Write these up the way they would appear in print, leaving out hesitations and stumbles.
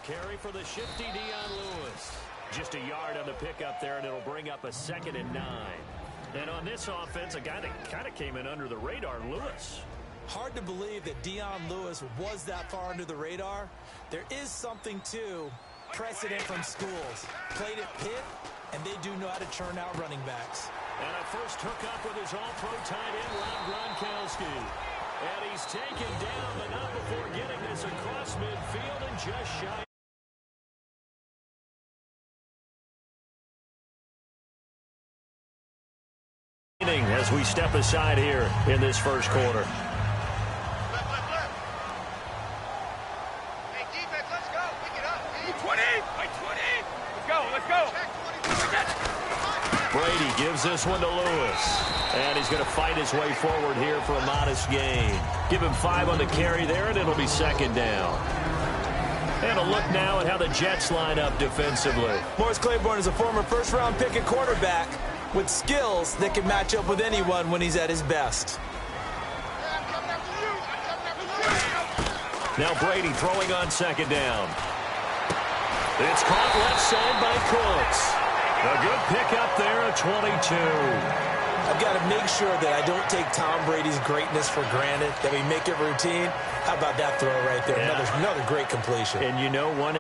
carry for the shifty Dion Lewis. Just a yard on the pickup there, and it'll bring up a 2nd and 9. And on this offense, a guy that kind of came in under the radar, Lewis. Hard to believe that Dion Lewis was that far under the radar. There is something to precedent from schools. Played at Pitt, and they do know how to churn out running backs. And a first hookup with his all-pro tight end, Rob Gronkowski. And he's taken down, but not before getting this across midfield and just shy. As we step aside here in this first quarter. Hey, defense, let's go. Pick it up. 20. 20. Let's go. Brady gives this one to Lewis. And he's going to fight his way forward here for a modest gain. Give him 5 on the carry there, and it'll be 2nd down. And a look now at how the Jets line up defensively. Morris Claiborne is a former first-round pick at quarterback with skills that can match up with anyone when he's at his best. Now Brady throwing on 2nd down. It's caught left side by Cooks. A good pickup there at 22. I've got to make sure that I don't take Tom Brady's greatness for granted, that we make it routine. How about that throw right there? Yeah. Another great completion. And you know one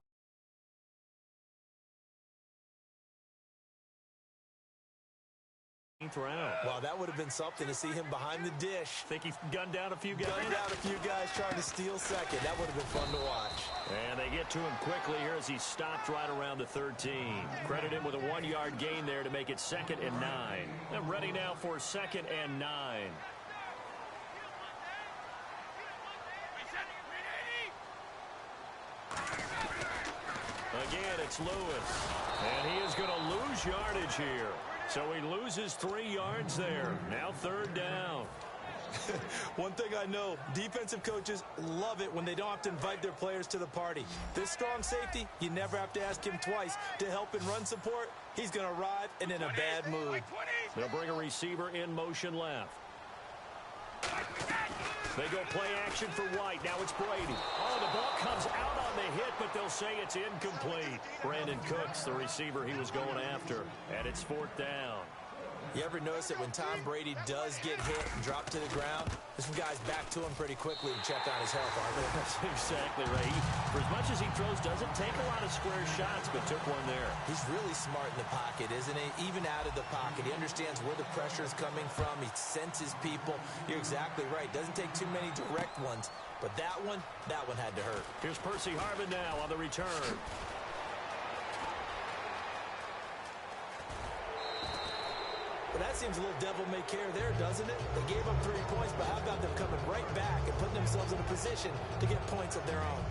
round. Wow, that would have been something to see him behind the dish. Think he gunned down a few guys? Gunned down a few guys trying to steal second. That would have been fun to watch. And they get to him quickly here as he stopped right around the 13. Credit him with a 1-yard gain there to make it 2nd and 9. They're ready now for 2nd and 9. Again, it's Lewis. And he is going to lose yardage here. So he loses 3 yards there. Now 3rd down. One thing I know, defensive coaches love it when they don't have to invite their players to the party. This strong safety, you never have to ask him twice to help in run support. He's going to arrive and in a bad mood. They'll bring a receiver in motion left. They go play action for White. Now it's Brady. Oh, the ball comes out on the hit, but they'll say it's incomplete. Brandon Cooks, the receiver he was going after. And it's 4th down. You ever notice that when Tom Brady does get hit and drop to the ground, there's some guys back to him pretty quickly to check on his health, aren't they? That's exactly right. For as much as he throws, doesn't take a lot of square shots, but took one there. He's really smart in the pocket, isn't he? Even out of the pocket. He understands where the pressure is coming from. He senses people. You're exactly right. Doesn't take too many direct ones. But that one had to hurt. Here's Percy Harvin now on the return. Well, that seems a little devil-may-care there, doesn't it? They gave up 3 points, but how about them coming right back and putting themselves in a position to get points of their own?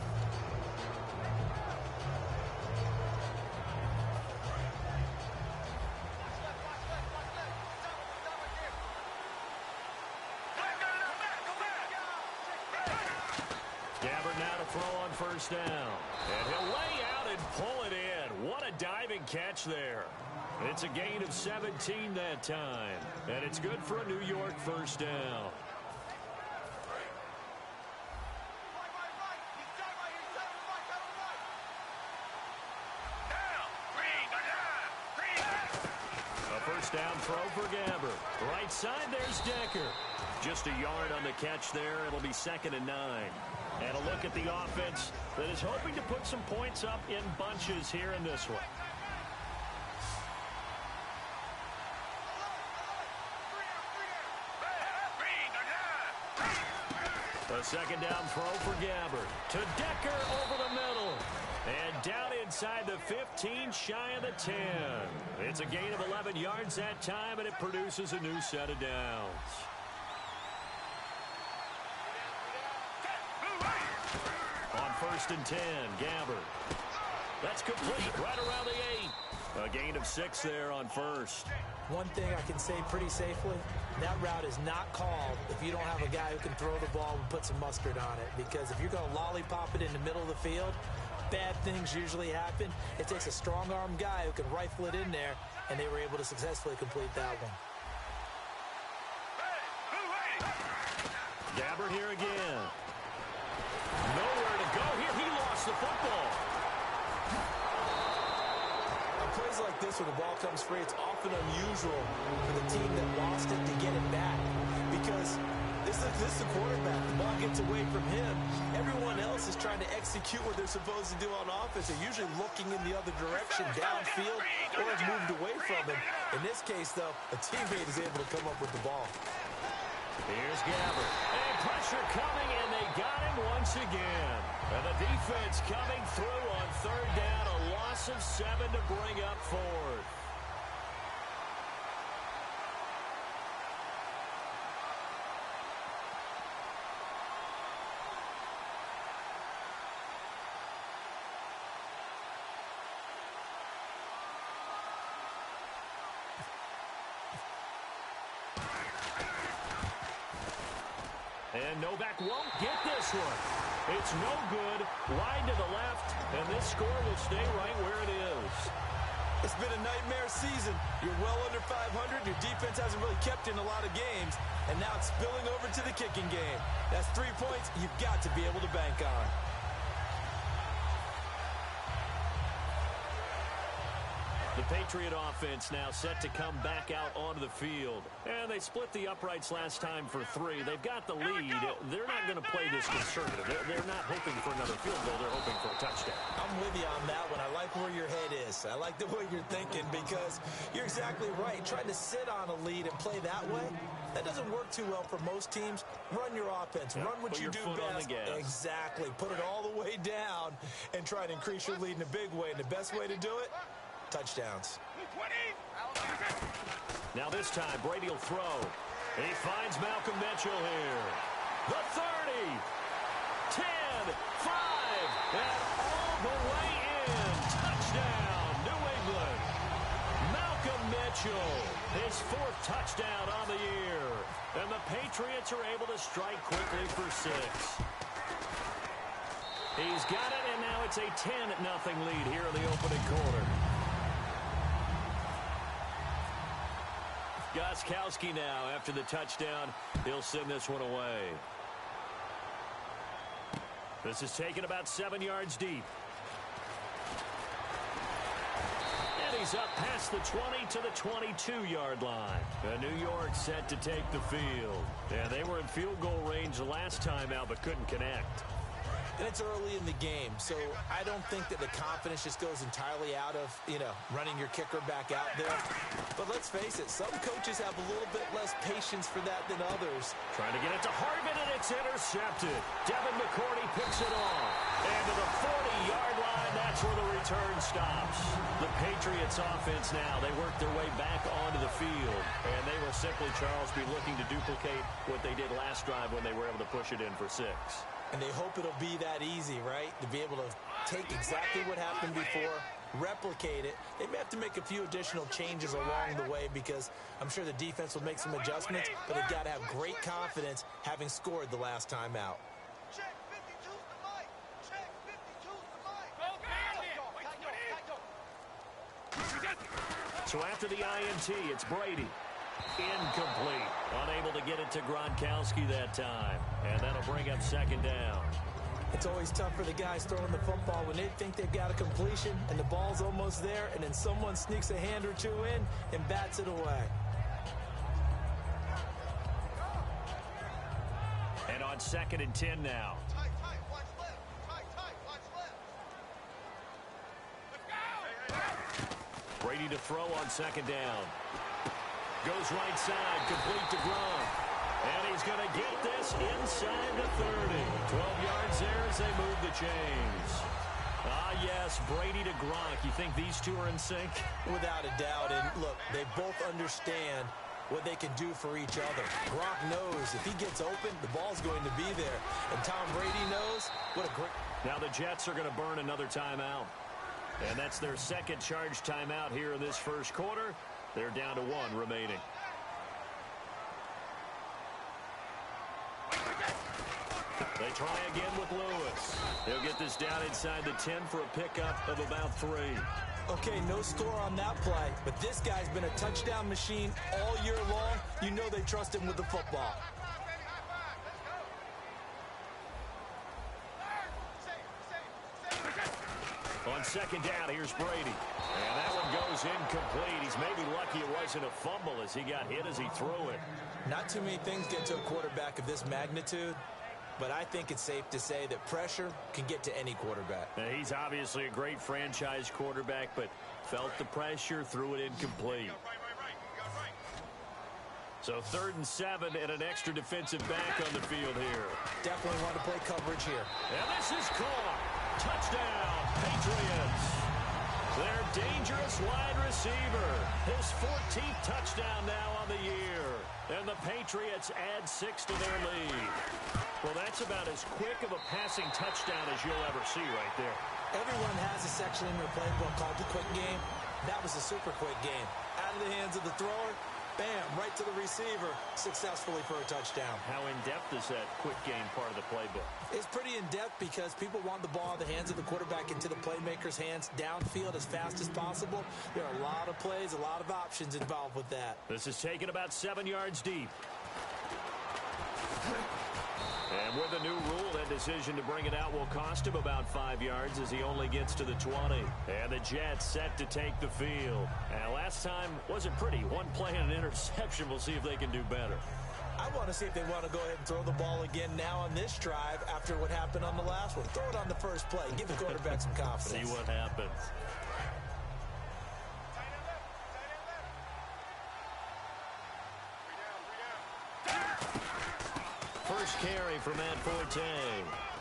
Gabbert now to throw on 1st down. And he'll lay out and pull it in. What a diving catch there. It's a gain of 17 that time. And it's good for a New York 1st down. A 1st down throw for Gabbert. Right side, there's Decker. Just a yard on the catch there. It'll be 2nd and 9. And a look at the offense that is hoping to put some points up in bunches here in this one. A 2nd down throw for Gabbert. To Decker over the middle. And down inside the 15, shy of the 10. It's a gain of 11 yards that time, and it produces a new set of downs. On 1st and 10, Gabbert. That's complete right around the 8. A gain of 6 there on 1st. One thing I can say pretty safely, that route is not called if you don't have a guy who can throw the ball and put some mustard on it. Because if you're going to lollipop it in the middle of the field, bad things usually happen. It takes a strong-arm guy who can rifle it in there, and they were able to successfully complete that one. Gabbert here again. Nowhere to go here. He lost the football. plays like this when the ball comes free, it's often unusual for the team that lost it to get it back because this is the quarterback. The ball gets away from him. Everyone else is trying to execute what they're supposed to do on offense. They're usually looking in the other direction, downfield, or have moved away from him. In this case, though, a teammate is able to come up with the ball. Here's Gabbert. And pressure coming, and they got him once again. And the defense coming through on third down. A loss of 7 to bring up fourth. And Novak won't get this one. It's no good. Wide to the left, and this score will stay right where it is. It's been a nightmare season. You're well under 500. Your defense hasn't really kept in a lot of games, and now it's spilling over to the kicking game. That's 3 points you've got to be able to bank on. The Patriot offense now set to come back out onto the field. And they split the uprights last time for 3. They've got the lead. They're not going to play this conservative. They're not hoping for another field goal. They're hoping for a touchdown. I'm with you on that one. I like where your head is. I like the way you're thinking because you're exactly right. Trying to sit on a lead and play that way, that doesn't work too well for most teams. Run your offense. Run what you do best. Exactly. Put it all the way down and try to increase your lead in a big way. And the best way to do it, touchdowns. Now this time, Brady will throw. He finds Malcolm Mitchell here. The 30, 10, 5, and all the way in. Touchdown, New England. Malcolm Mitchell, his 4th touchdown on the year. And the Patriots are able to strike quickly for 6. He's got it, and now it's a 10-0 lead here in the opening quarter. Gostkowski now, after the touchdown, he'll send this one away. This is taken about 7 yards deep. And he's up past the 20 to the 22-yard line. And New York set to take the field. And they were in field goal range the last time out, but couldn't connect. And it's early in the game, so I don't think that the confidence just goes entirely out of, running your kicker back out there. But let's face it, some coaches have a little bit less patience for that than others. Trying to get it to Hartman, and it's intercepted. Devin McCourty picks it off. And to the 40-yard line, that's where the return stops. The Patriots offense now, they work their way back onto the field. And they will simply, Charles, be looking to duplicate what they did last drive when they were able to push it in for 6. And they hope it'll be that easy, right? To be able to take exactly what happened before, replicate it. They may have to make a few additional changes along the way because I'm sure the defense will make some adjustments, but they've got to have great confidence having scored the last time out. Check 52's the mic. Check 52's the mic. So after the INT, it's Brady. Incomplete. Unable to get it to Gronkowski that time. And that'll bring up 2nd down. It's always tough for the guys throwing the football when they think they've got a completion and the ball's almost there, and then someone sneaks a hand or two in and bats it away. And on 2nd and 10 now. Tight, watch left. Tight, watch left. Brady to throw on 2nd down. Goes right side, complete to Gronk. And he's going to get this inside the 30. 12 yards there as they move the chains. Ah, yes, Brady to Gronk. You think these two are in sync? Without a doubt. And look, they both understand what they can do for each other. Gronk knows if he gets open, the ball's going to be there. And Tom Brady knows what a great... Now the Jets are going to burn another timeout. And that's their 2nd charge timeout here in this first quarter. They're down to 1 remaining. They try again with Lewis. He'll get this down inside the 10 for a pickup of about 3. Okay, no score on that play, but this guy's been a touchdown machine all year long. You know they trust him with the football. On second down, here's Brady. And that one goes incomplete. He's maybe lucky it wasn't a fumble as he got hit as he threw it. Not too many things get to a quarterback of this magnitude, but I think it's safe to say that pressure can get to any quarterback. Now, he's obviously a great franchise quarterback, but felt the pressure, threw it incomplete. So 3rd and 7 and an extra defensive back on the field here. Definitely want to play coverage here. And this is caught. Touchdown, Patriots. Their dangerous wide receiver. His 14th touchdown now on the year. And the Patriots add 6 to their lead. Well, that's about as quick of a passing touchdown as you'll ever see right there. Everyone has a section in their playbook called the quick game. That was a super quick game. Out of the hands of the thrower, bam, right to the receiver, successfully for a touchdown. How in-depth is that quick game part of the playbook? It's pretty in-depth because people want the ball in the hands of the quarterback into the playmaker's hands downfield as fast as possible. There are a lot of plays, a lot of options involved with that. This is taken about 7 yards deep. And with a new rule, that decision to bring it out will cost him about 5 yards as he only gets to the 20. And the Jets set to take the field. And last time wasn't pretty. One play and an interception. We'll see if they can do better. I want to see if they want to go ahead and throw the ball again now on this drive after what happened on the last one. Throw it on the first play. Give the quarterback some confidence. See what happens. First carry for Matt Forte.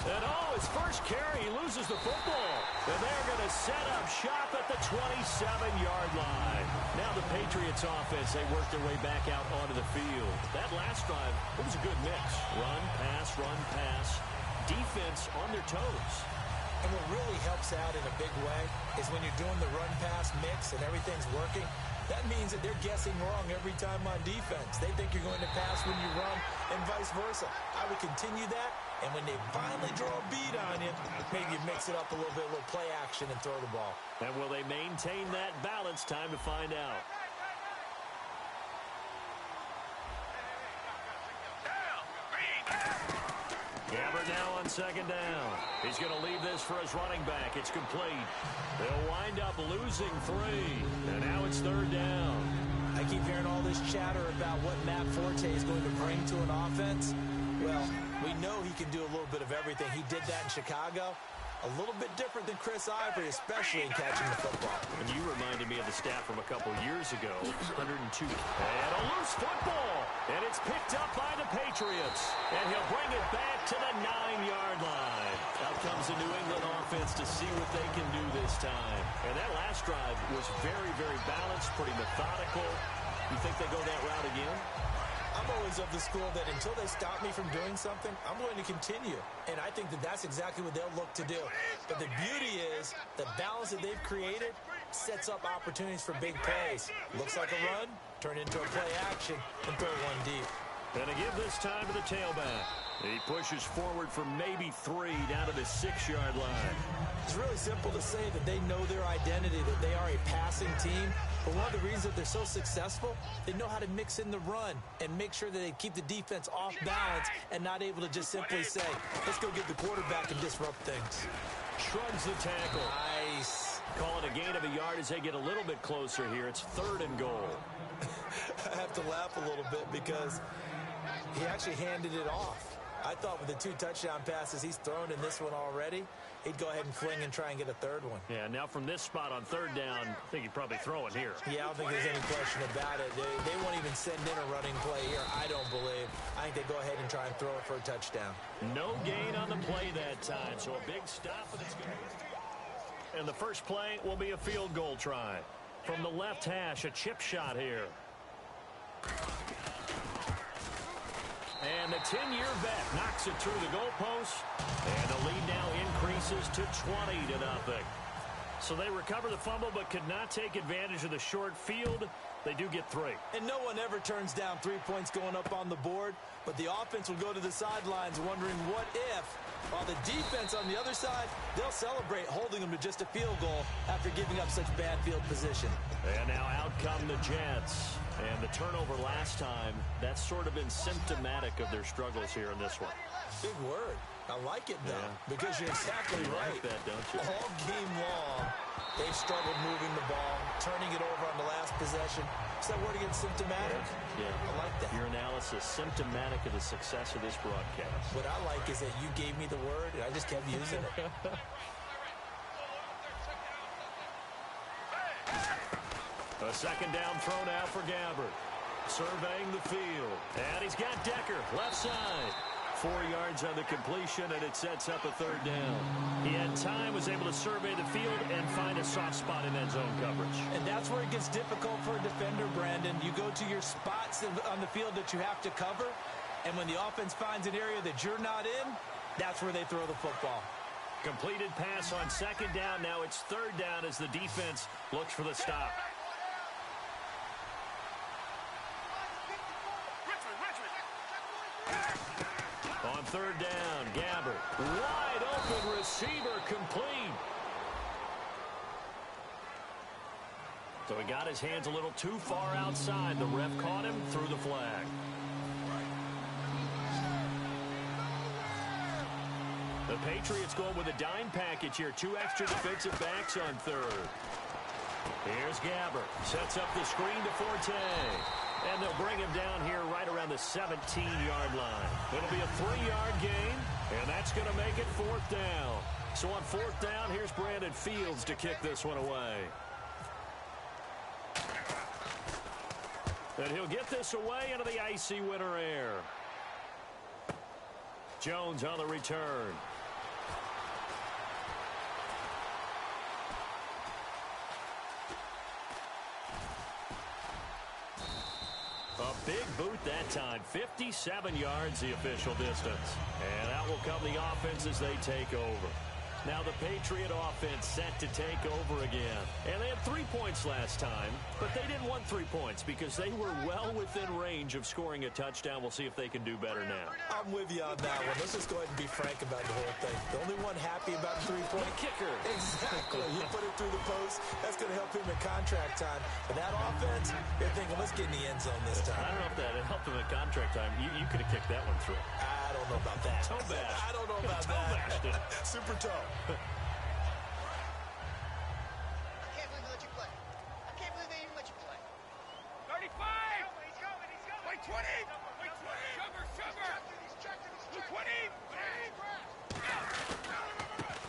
And his first carry, he loses the football. And they're going to set up shop at the 27-yard line. Now the Patriots offense, they work their way back out onto the field. That last drive, it was a good mix. Run, pass, defense on their toes. And what really helps out in a big way is when you're doing the run-pass mix and everything's working, that means that they're guessing wrong every time on defense. They think you're going to pass when you run and vice versa. I would continue that, and when they finally draw a beat on you, maybe you mix it up a little bit, a little play action and throw the ball. And will they maintain that balance? Time to find out. Gabbert now on second down. He's going to leave this for his running back. It's complete. They'll wind up losing 3. And now it's 3rd down. I keep hearing all this chatter about what Matt Forte is going to bring to an offense. Well, we know he can do a little bit of everything. He did that in Chicago. A little bit different than Chris Ivory, especially in catching the football. And you reminded me of the stat from a couple years ago. 102. And a loose football. And it's picked up by the Patriots. And he'll bring it back to the 9-yard line. Out comes the New England offense to see what they can do this time. And that last drive was very, very balanced, pretty methodical. You think they go that route again? I'm always of the school that until they stop me from doing something, I'm going to continue. And I think that that's exactly what they'll look to do. But the beauty is the balance that they've created sets up opportunities for big plays. Looks like a run, turn into a play action, and throw one deep. And to give this time to the tailback. He pushes forward for maybe 3 down to the 6-yard line. It's really simple to say that they know their identity, that they are a passing team. But one of the reasons that they're so successful, they know how to mix in the run and make sure that they keep the defense off balance and not able to just simply say, let's go get the quarterback and disrupt things. Shrugs the tackle. Nice. Call it a gain of a yard as they get a little bit closer here. It's 3rd and goal. I have to laugh a little bit because he actually handed it off. I thought with the 2 touchdown passes he's thrown in this one already, he'd go ahead and fling and try and get a 3rd one. Yeah, now from this spot on 3rd down, I think he'd probably throw it here. Yeah, I don't think there's any question about it. They won't even send in a running play here, I don't believe. I think they go ahead and try and throw it for a touchdown. No gain on the play that time, so a big stop. And the first play will be a field goal try. From the left hash, a chip shot here. And the 10-year vet knocks it through the goalpost. And the lead now increases to 20-0. So they recover the fumble but could not take advantage of the short field. They do get 3. And no one ever turns down 3 points going up on the board, but the offense will go to the sidelines wondering what if, while the defense on the other side, they'll celebrate holding them to just a field goal after giving up such bad field position. And now out come the Jets. And the turnover last time, that's sort of been symptomatic of their struggles here in this one. Big word. I like it, though, Yeah. because you're exactly You right. like that, don't you? All game long, they've struggled moving the ball, turning it over on the last possession. Is that word again, symptomatic? Yeah. I like that. Your analysis, symptomatic of the success of this broadcast. What I like is that you gave me the word, and I just kept using it. A second down throw now for Gabbert. Surveying the field. And he's got Decker, left side. 4 yards on the completion, and it sets up a third down. He had time, was able to survey the field and find a soft spot in that zone coverage. And that's where it gets difficult for a defender, Brandon. You go to your spots on the field that you have to cover, and when the offense finds an area that you're not in, that's where they throw the football. Completed pass on second down. Now it's third down as the defense looks for the stop. On third down, Gabbert. Wide open receiver complete. So he got his hands a little too far outside. The ref caught him, threw the flag. The Patriots going with a dime package here. 2 extra defensive backs on third. Here's Gabbert. Sets up the screen to Forte. And they'll bring him down here right around the 17-yard line. It'll be a 3-yard gain, and that's going to make it fourth down. So on fourth down, here's Brandon Fields to kick this one away. And he'll get this away into the icy winter air. Jones on the return. A big boot that time. 57 yards the official distance. And out will come the offense as they take over. Now the Patriot offense set to take over again. And they had 3 points last time, but they didn't want 3 points because they were well within range of scoring a touchdown. We'll see if they can do better now. I'm with you on that one. Let's just go ahead and be frank about the whole thing. The only one happy about the 3-point kicker. Exactly. He put it through the post. That's going to help him in contract time. But that offense, they're thinking, let's get in the end zone this time. I don't know if that helped him at contract time. You could have kicked that one through. I don't know about that. Toe bash. I don't know about Toe bashed it. that. Super toe. I can't believe they let you play. I can't believe they even let you play. 35! He's coming, he's coming. Wait, 20! Wait, 20! Sugar! He's checking, he's 20!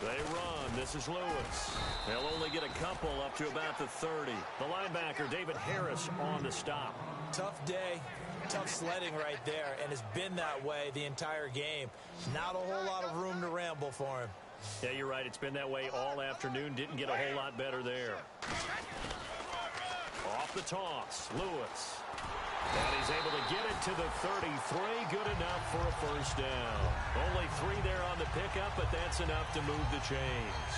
They run. This is Lewis. They'll only get a couple up to about the 30. The linebacker, David Harris, on the stop. Tough day. Tough sledding right there, and it's been that way the entire game. Not a whole lot of room to ramble for him. Yeah, you're right. It's been that way all afternoon. Didn't get a whole lot better there. Off the toss, Lewis. And he's able to get it to the 33. Good enough for a first down. Only 3 there on the pickup, but that's enough to move the chains.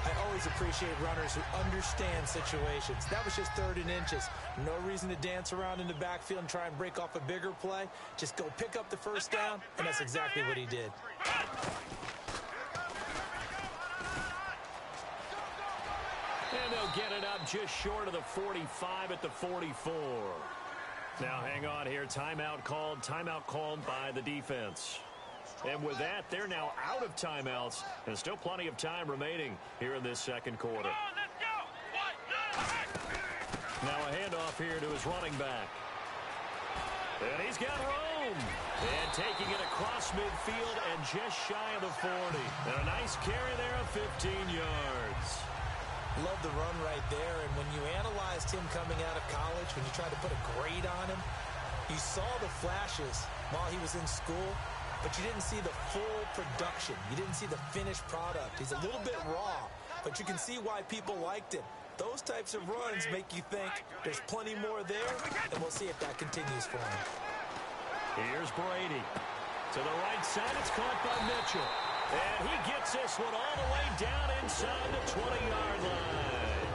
I always appreciate runners who understand situations. That was just 3rd and inches. No reason to dance around in the backfield and try and break off a bigger play. Just go pick up the first down, and that's exactly what he did. And they'll get it up just short of the 45 at the 44. Now hang on here. Timeout called by the defense. And with that, they're now out of timeouts. And still plenty of time remaining here in this second quarter. Now a handoff here to his running back. And he's got room. And taking it across midfield and just shy of the 40. And a nice carry there of 15 yards. Love the run right there. And when you analyzed him coming out of college, when you tried to put a grade on him, you saw the flashes while he was in school. But you didn't see the full production. You didn't see the finished product. He's a little bit raw, but you can see why people liked him. Those types of runs make you think there's plenty more there, and we'll see if that continues for him. Here's Brady. To the right side, it's caught by Mitchell. And he gets this one all the way down inside the 20-yard line.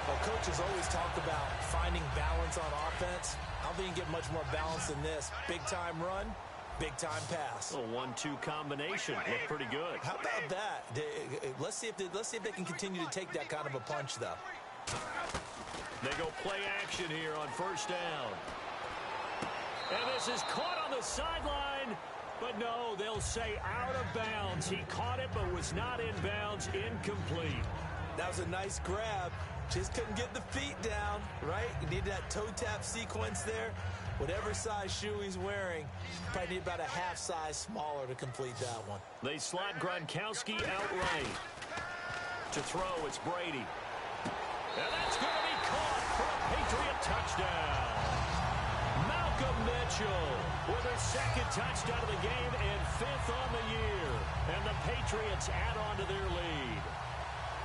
Well, coaches always talk about finding balance on offense. I don't think you get much more balance than this. Big-time run, big-time pass. A 1-2 combination. Looked pretty good. How about that? Let's see if they can continue to take that kind of a punch, though. They go play action here on first down. And this is caught on the sideline. But no, they'll say out of bounds. He caught it but was not in bounds. Incomplete. That was a nice grab. Just couldn't get the feet down, right? You need that toe tap sequence there. Whatever size shoe he's wearing, probably need about a half size smaller to complete that one. They slot Gronkowski outright. To throw, it's Brady. And that's going to be caught for a Patriot touchdown. Malcolm Mitchell with his second touchdown of the game and 5th on the year. And the Patriots add on to their lead.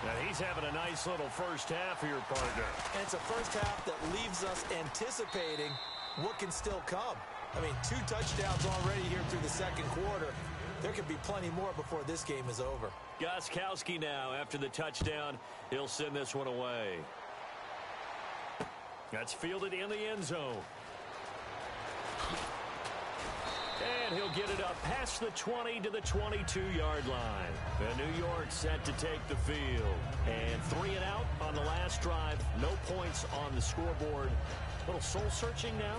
Now he's having a nice little first half here, partner. And it's a first half that leaves us anticipating what can still come. I mean, 2 touchdowns already here through the second quarter. There could be plenty more before this game is over. Gronkowski now, after the touchdown, he'll send this one away. That's fielded in the end zone. And he'll get it up past the 20 to the 22-yard line. And New York set to take the field. And 3 and out on the last drive. No points on the scoreboard. A little soul-searching now?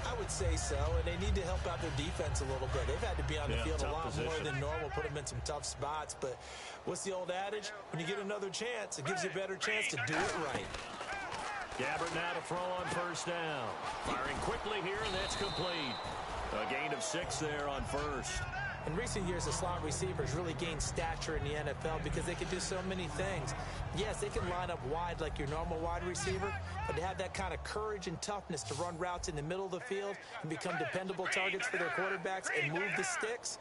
I would say so, and they need to help out their defense a little bit. They've had to be on the field a lot more than normal, put them in some tough spots. But what's the old adage? When you get another chance, it gives you a better chance to do it right. Gabbert now to throw on first down. Firing quickly here, and that's complete. A gain of 6 there on first. In recent years, the slot receivers really gained stature in the NFL because they can do so many things. Yes, they can line up wide like your normal wide receiver, but they have that kind of courage and toughness to run routes in the middle of the field and become dependable targets for their quarterbacks and move the sticks.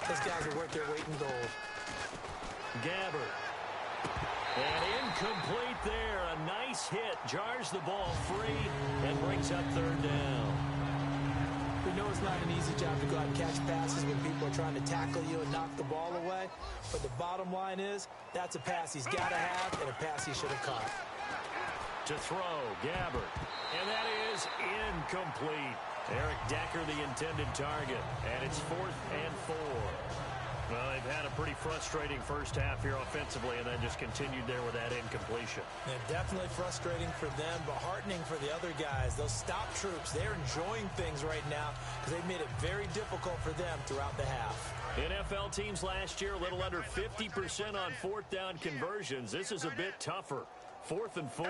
Those guys are worth their weight in gold. Gabbert. And incomplete there. A nice hit. Jars the ball free and brings up 3rd down. We know it's not an easy job to go out and catch passes when people are trying to tackle you and knock the ball away. But the bottom line is, that's a pass he's got to have and a pass he should have caught. To throw, Gabbert. And that is incomplete. Eric Decker, the intended target. And it's 4th and 4. Well, they've had a pretty frustrating first half here offensively and then just continued there with that incompletion. And definitely frustrating for them, but heartening for the other guys. Those stop troops, they're enjoying things right now because they've made it very difficult for them throughout the half. NFL teams last year, a little under 50% on 4th down conversions. This is a bit tougher. 4th and 4.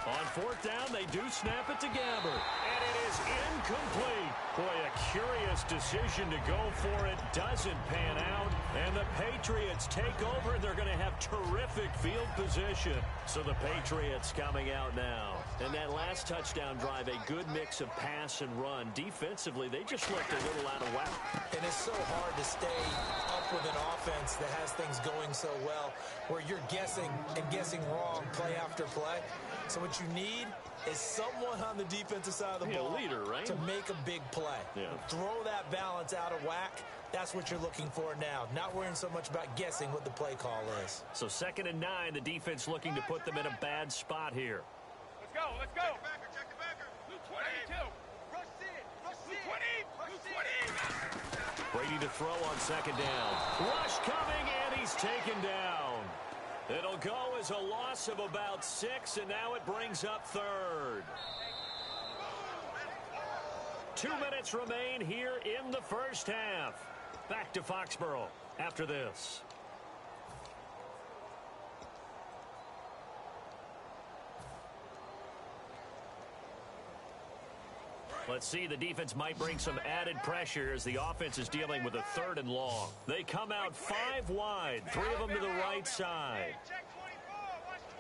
On 4th down, they do snap it to Gabbert. And it is incomplete. Boy, a curious decision to go for it. Doesn't pan out. And the Patriots take over. They're going to have terrific field position. So the Patriots coming out now. And that last touchdown drive, a good mix of pass and run. Defensively, they just looked a little out of whack. And it's so hard to stay up with an offense that has things going so well, where you're guessing and guessing wrong play after play. So what you need is someone on the defensive side of the ball leader, right? to make a big play. Yeah. Throw that balance out of whack. That's what you're looking for now. Not worrying so much about guessing what the play call is. So 2nd and 9, the defense looking to put them in a bad spot here. Let's go, let's go. Check the backer. Blue 22. Rush it. Rush Blue it. 20. Blue 20. Brady to throw on 2nd down. Rush coming, and he's taken down. It'll go as a loss of about 6, and now it brings up 3rd. 2 minutes remain here in the first half. Back to Foxborough after this. Let's see, the defense might bring some added pressure as the offense is dealing with a 3rd and long. They come out 5 wide, 3 of them to the right side.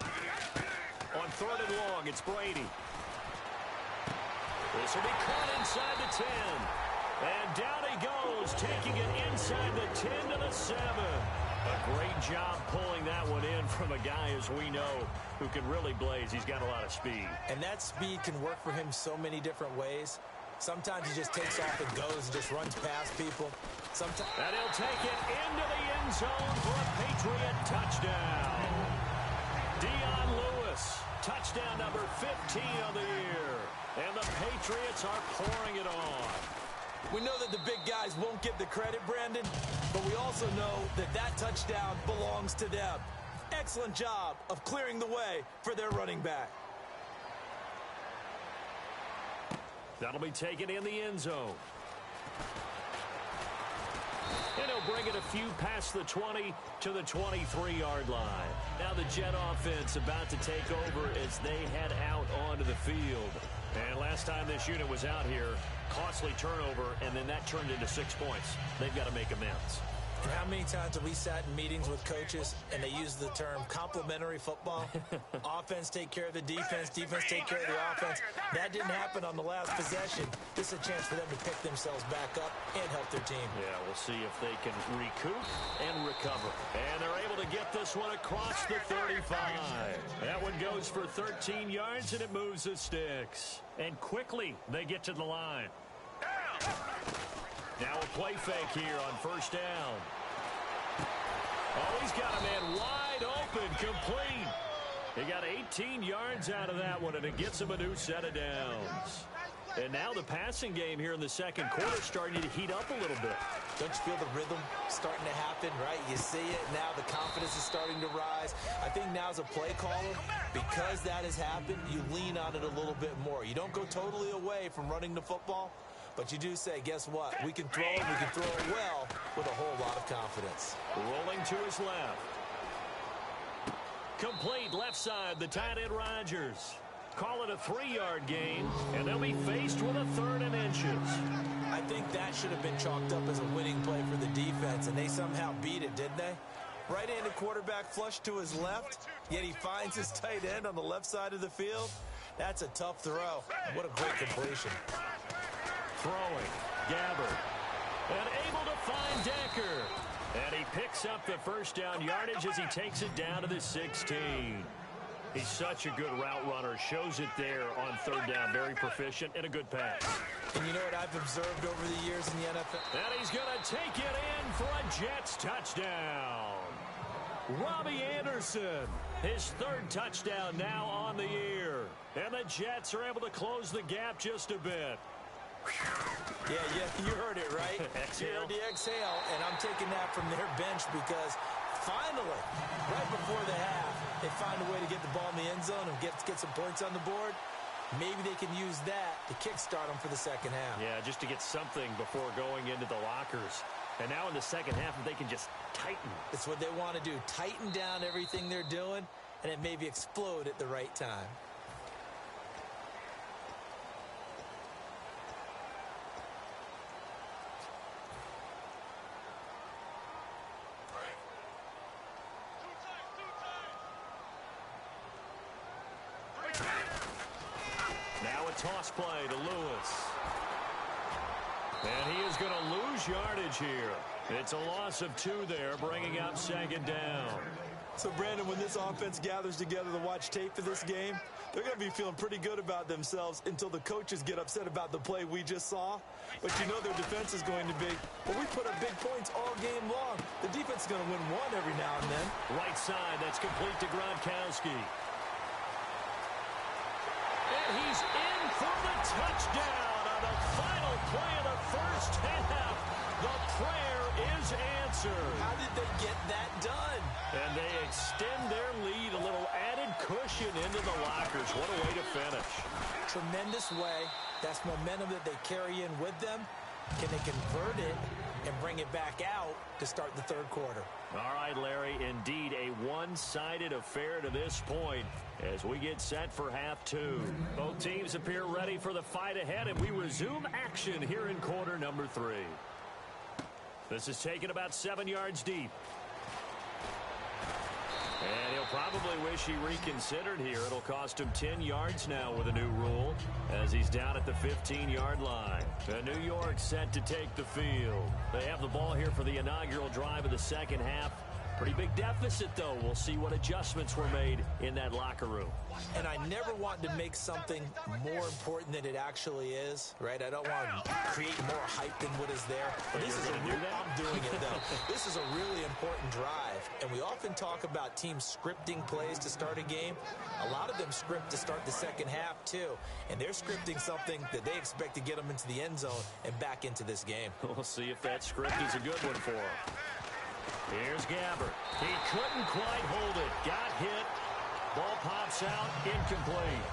On 3rd and long, it's Brady. This will be caught inside the 10. And down he goes, taking it inside the 10 to the 7. A great job pulling that one in from a guy, as we know, who can really blaze. He's got a lot of speed. And that speed can work for him so many different ways. Sometimes he just takes off and goes and just runs past people. Sometimes, and he'll take it into the end zone for a Patriot touchdown. touchdown number 15 on the year. And the Patriots are pouring it on. We know that the big guys won't get the credit, Brandon, but we also know that that touchdown belongs to them. Excellent job of clearing the way for their running back. That'll be taken in the end zone. And he'll bring it a few past the 20 to the 23-yard line. Now the Jet offense about to take over as they head out onto the field. And last time this unit was out here, costly turnover, and then that turned into 6 points. They've got to make amends. And how many times have we sat in meetings with coaches and they use the term complementary football? Offense take care of the defense, defense take care of the offense. That didn't happen on the last possession. This is a chance for them to pick themselves back up and help their team. Yeah, we'll see if they can recoup and recover. And they're able to get this one across the 35. That one goes for 13 yards, and it moves the sticks. And quickly, they get to the line. Now a play fake here on first down. Oh, he's got a man wide open, complete. He got 18 yards out of that one, and it gets him a new set of downs. And now the passing game here in the second quarter is starting to heat up a little bit. Don't you feel the rhythm starting to happen, right? You see it now. The confidence is starting to rise. I think now as a play caller, because that has happened, you lean on it a little bit more. You don't go totally away from running the football, but you do say, guess what? We can throw it, we can throw it well with a whole lot of confidence. Rolling to his left. Complete left side, the tight end Rodgers. Call it a 3-yard gain, and they'll be faced with a 3rd and inches. I think that should have been chalked up as a winning play for the defense, and they somehow beat it, didn't they? Right-handed quarterback flush to his left, yet he finds his tight end on the left side of the field. That's a tough throw. What a great completion. Throwing, Gabbard, and able to find Decker. And he picks up the first down yardage as he takes it down to the 16. He's such a good route runner. Shows it there on 3rd down. Very proficient and a good pass. And you know what I've observed over the years in the NFL? And he's going to take it in for a Jets touchdown. Robbie Anderson, his 3rd touchdown now on the year. And the Jets are able to close the gap just a bit. Yeah, you heard it, right? Exhale. You heard the exhale, and I'm taking that from their bench because finally, right before the half, they find a way to get the ball in the end zone and get some points on the board. Maybe they can use that to kickstart them for the second half. Yeah, just to get something before going into the lockers. And now in the second half, if they can just tighten. It's what they want to do. Tighten down everything they're doing, and it maybe explode at the right time. Now a toss play to Lewis. And he is going to lose yardage here. It's a loss of 2 there, bringing up 2nd down. So, Brandon, when this offense gathers together to watch tape for this game, they're going to be feeling pretty good about themselves until the coaches get upset about the play we just saw. But you know their defense is going to be, well, we put up big points all game long. The defense is going to win one every now and then. Right side, that's complete to Gronkowski. And he's in for the touchdown on the final play of the first half. The prayer is answered. How did they get that done? And they extend their lead, a little added cushion into the lockers. What a way to finish. Tremendous way. That's momentum that they carry in with them. Can they convert it and bring it back out to start the 3rd quarter? All right, Larry, indeed a one-sided affair to this point as we get set for half 2. Both teams appear ready for the fight ahead, and we resume action here in quarter number 3. This is taken about 7 yards deep. And he'll probably wish he reconsidered here. It'll cost him 10 yards now with a new rule as he's down at the 15-yard line. And New York set to take the field. They have the ball here for the inaugural drive of the second half. Pretty big deficit, though. We'll see what adjustments were made in that locker room. And I never want to make something more important than it actually is, right? I don't want to create more hype than what is there. But this is I'm doing it, though. This is a really important drive. And we often talk about teams scripting plays to start a game. A lot of them script to start the second half, too. And they're scripting something that they expect to get them into the end zone and back into this game. We'll see if that script is a good one for them. Here's Gabbert. He couldn't quite hold it. Got hit. Ball pops out. Incomplete.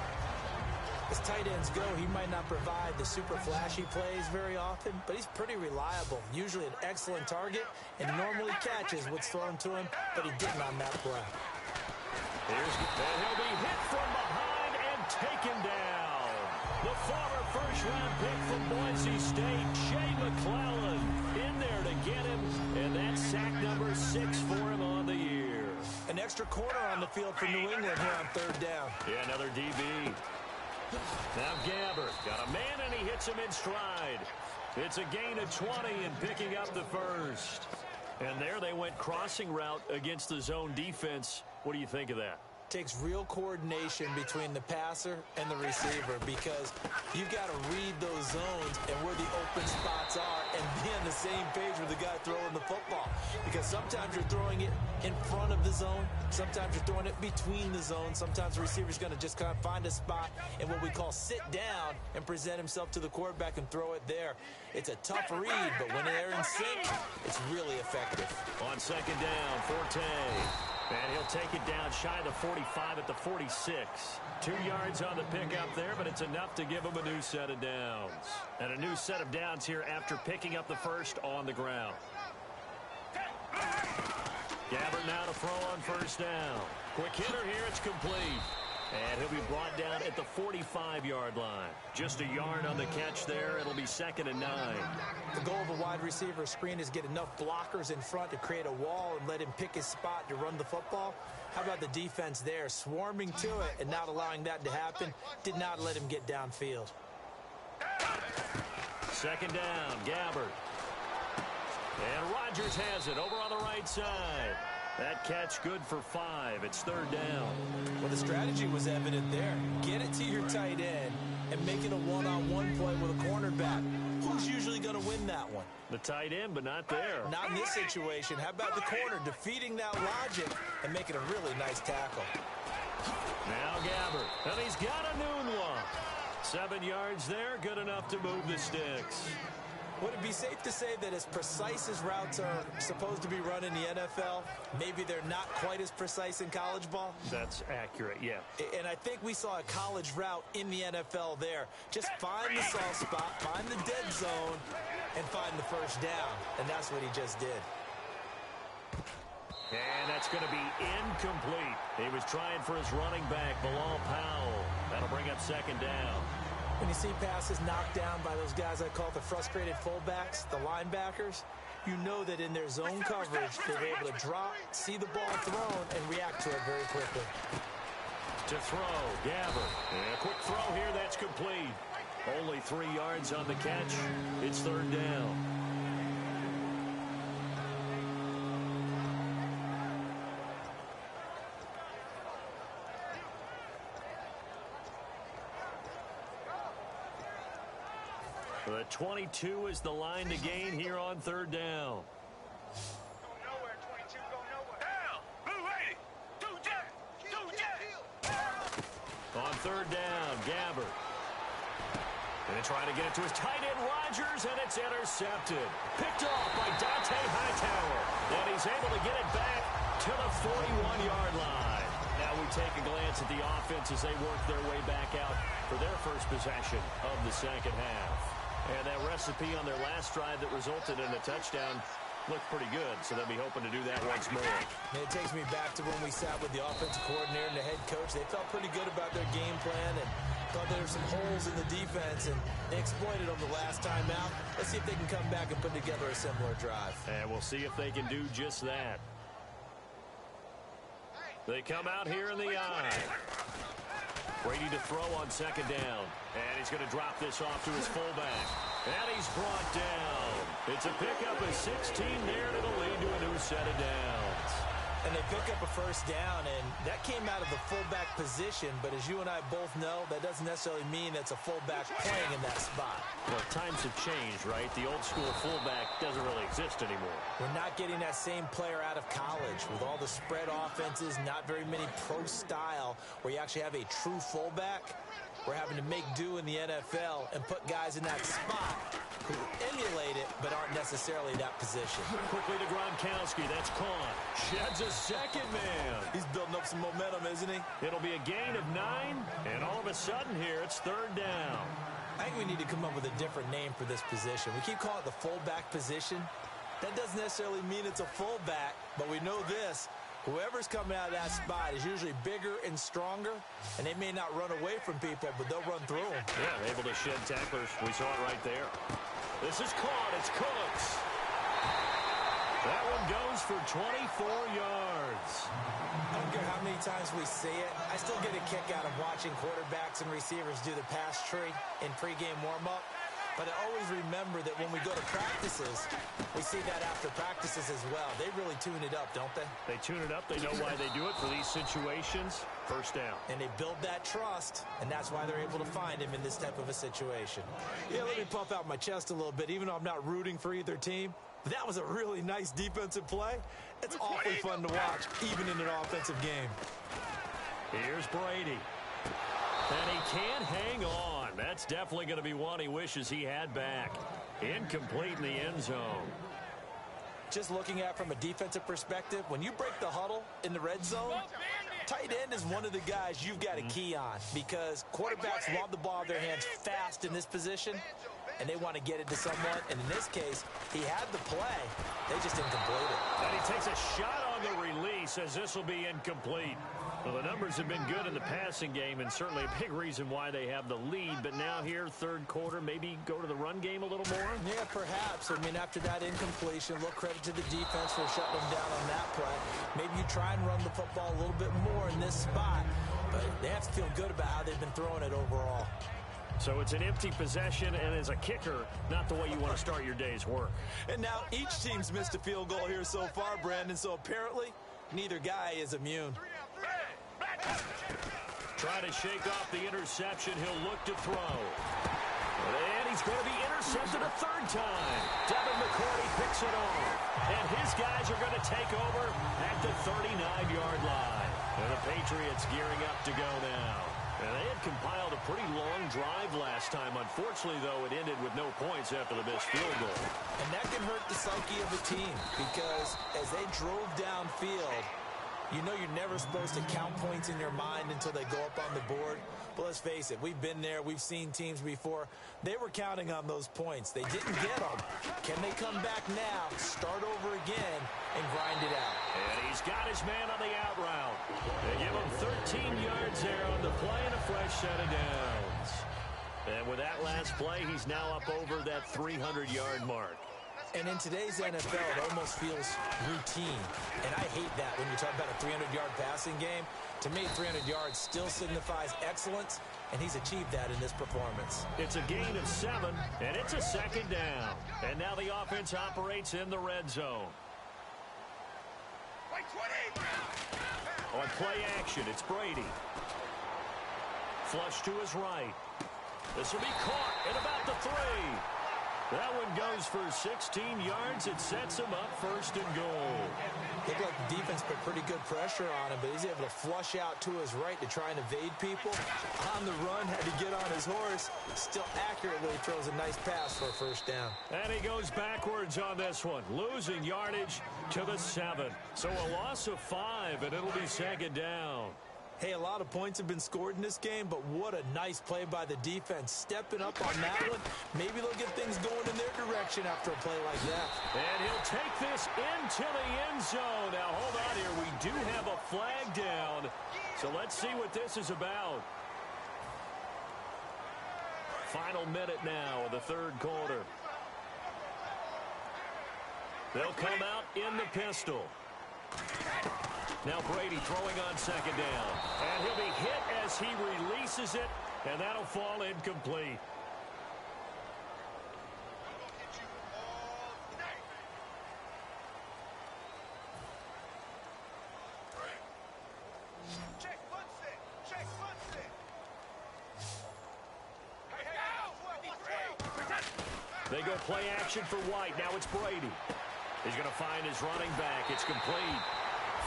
As tight ends go, he might not provide the super flashy plays very often, but he's pretty reliable. Usually an excellent target, and normally catches what's thrown to him, but he didn't on that play. And he'll be hit from behind and taken down. The former first-round pick from Boise State, Jay McClellan, in there to get him, and that's sack number 6 for him on the year. An extra corner on the field for New England here on third down. Yeah, another DB. Now Gabbert got a man, and he hits him in stride. It's a gain of 20 and picking up the first. And there they went crossing route against the zone defense. What do you think of that? Takes real coordination between the passer and the receiver because you've got to read those zones and where the open spots are and be on the same page with the guy throwing the football. Because sometimes you're throwing it in front of the zone. Sometimes you're throwing it between the zones. Sometimes the receiver's going to just kind of find a spot and what we call sit down and present himself to the quarterback and throw it there. It's a tough read, but when they're in sync, it's really effective. On second down, Forte. And he'll take it down shy of the 45 at the 46. 2 yards on the pickup there, but it's enough to give him a new set of downs. And a new set of downs here after picking up the first on the ground. Gabbert now to throw on first down. Quick hitter here, it's complete. And he'll be brought down at the 45-yard line. Just a yard on the catch there. It'll be 2nd and 9. The goal of a wide receiver screen is get enough blockers in front to create a wall and let him pick his spot to run the football. How about the defense there, swarming to it and not allowing that to happen? Did not let him get downfield. Second down, Gabbert. And Rodgers has it over on the right side. That catch good for 5. It's 3rd down. Well, the strategy was evident there. Get it to your tight end and make it a one-on-one play with a cornerback. Who's usually going to win that one? The tight end, but not there. Not in this situation. How about the corner defeating that logic and making a really nice tackle? Now Gabbert. And he's got a noon one. 7 yards there, good enough to move the sticks. Would it be safe to say that as precise as routes are supposed to be run in the NFL, maybe they're not quite as precise in college ball? That's accurate, yeah. And I think we saw a college route in the NFL there. Just find the soft spot, find the dead zone, and find the first down. And that's what he just did. And that's going to be incomplete. He was trying for his running back, Bilal Powell. That'll bring up 2nd down. When you see passes knocked down by those guys I call the frustrated fullbacks, the linebackers, you know that in their zone coverage, they're able to drop, see the ball thrown, and react to it very quickly. To throw, Gabbert. And a quick throw here, that's complete. Only 3 yards on the catch. It's 3rd down. The 22 is the line to gain here on 3rd down. Go nowhere, 22, go nowhere. Down! Blue 80! Do jet! Do jet! On 3rd down, Gabbert. And trying to get it to his tight end, Rodgers, and it's intercepted. Picked off by Dante Hightower. And he's able to get it back to the 41-yard line. Now we take a glance at the offense as they work their way back out for their first possession of the second half. And that recipe on their last drive that resulted in a touchdown looked pretty good, so they'll be hoping to do that once more. And it takes me back to when we sat with the offensive coordinator and the head coach. They felt pretty good about their game plan and thought there were some holes in the defense, and they exploited them the last time out. Let's see if they can come back and put together a similar drive. And we'll see if they can do just that. They come out here in the eye. Brady to throw on 2nd down. And he's going to drop this off to his fullback. And he's brought down. It's a pickup of 16 there, and it'll lead to a new set of downs. And they pick up a first down, and that came out of the fullback position. But as you and I both know, that doesn't necessarily mean it's a fullback playing in that spot. Well, times have changed, right? The old school fullback doesn't really exist anymore. We're not getting that same player out of college with all the spread offenses, not very many pro style where you actually have a true fullback. We're having to make do in the NFL and put guys in that spot who emulate it but aren't necessarily in that position. Quickly to Gronkowski. That's caught. Sheds a second man. He's building up some momentum, isn't he? It'll be a gain of 9, and all of a sudden here it's third down. I think we need to come up with a different name for this position. We keep calling it the fullback position. That doesn't necessarily mean it's a fullback, but we know this. Whoever's coming out of that spot is usually bigger and stronger, and they may not run away from people, but they'll run through them. Yeah, able to shed tacklers. We saw it right there. This is caught. It's Cooks. That one goes for 24 yards. I don't care how many times we see it. I still get a kick out of watching quarterbacks and receivers do the pass tree in pregame warm-up. But I always remember that when we go to practices, we see that after practices as well. They really tune it up, don't they? They tune it up. They know why they do it for these situations. First down. And they build that trust, and that's why they're able to find him in this type of a situation. Yeah, let me puff out my chest a little bit, even though I'm not rooting for either team. That was a really nice defensive play. It's awfully fun to watch, even in an offensive game. Here's Brady. And he can't hang on. That's definitely going to be one he wishes he had back. Incomplete in the end zone. Just looking at it from a defensive perspective, when you break the huddle in the red zone, tight end is one of the guys you've got a key on because quarterbacks want the ball in their hands fast in this position, and they want to get it to someone. And in this case, he had the play. They just didn't complete it. And he takes a shot on the release as this will be incomplete. Well, the numbers have been good in the passing game and certainly a big reason why they have the lead. But now here, third quarter, maybe go to the run game a little more? Yeah, perhaps. I mean, after that incompletion, a little credit to the defense for shutting them down on that play. Maybe you try and run the football a little bit more in this spot. But they have to feel good about how they've been throwing it overall. So it's an empty possession, and as a kicker, not the way you want to start your day's work. And now each team's missed a field goal here so far, Brandon. So apparently, neither guy is immune. Try to shake off the interception. He'll look to throw. And he's going to be intercepted a third time. Devin McCourty picks it off. And his guys are going to take over at the 39-yard line. And the Patriots gearing up to go now. And they had compiled a pretty long drive last time. Unfortunately, though, it ended with no points after the missed field goal. And that can hurt the psyche of a team because as they drove downfield, you know you're never supposed to count points in your mind until they go up on the board. But let's face it, we've been there. We've seen teams before. They were counting on those points. They didn't get them. Can they come back now, start over again, and grind it out? And he's got his man on the out route. They give him 13 yards there on the play and a fresh set of downs. And with that last play, he's now up over that 300-yard mark. And in today's NFL, it almost feels routine. And I hate that when you talk about a 300-yard passing game. To me, 300 yards still signifies excellence, and he's achieved that in this performance. It's a gain of 7, and it's a second down. And now the offense operates in the red zone. On play action, it's Brady. Flush to his right. This will be caught at about the 3. That one goes for 16 yards. It sets him up first and goal. Looked like the defense put pretty good pressure on him, but he's able to flush out to his right to try and evade people. On the run, had to get on his horse. Still accurately throws a nice pass for a first down. And he goes backwards on this one, losing yardage to the 7. So a loss of 5, and it'll be second down. Hey, a lot of points have been scored in this game, but what a nice play by the defense. Stepping up on that one. Maybe they'll get things going in their direction after a play like that. And he'll take this into the end zone. Now, hold on here. We do have a flag down. So let's see what this is about. Final minute now of the third quarter. They'll come out in the pistol. Now Brady throwing on second down. And he'll be hit as he releases it, and that'll fall incomplete. They go play action for White. Now it's Brady. He's going to find his running back. It's complete.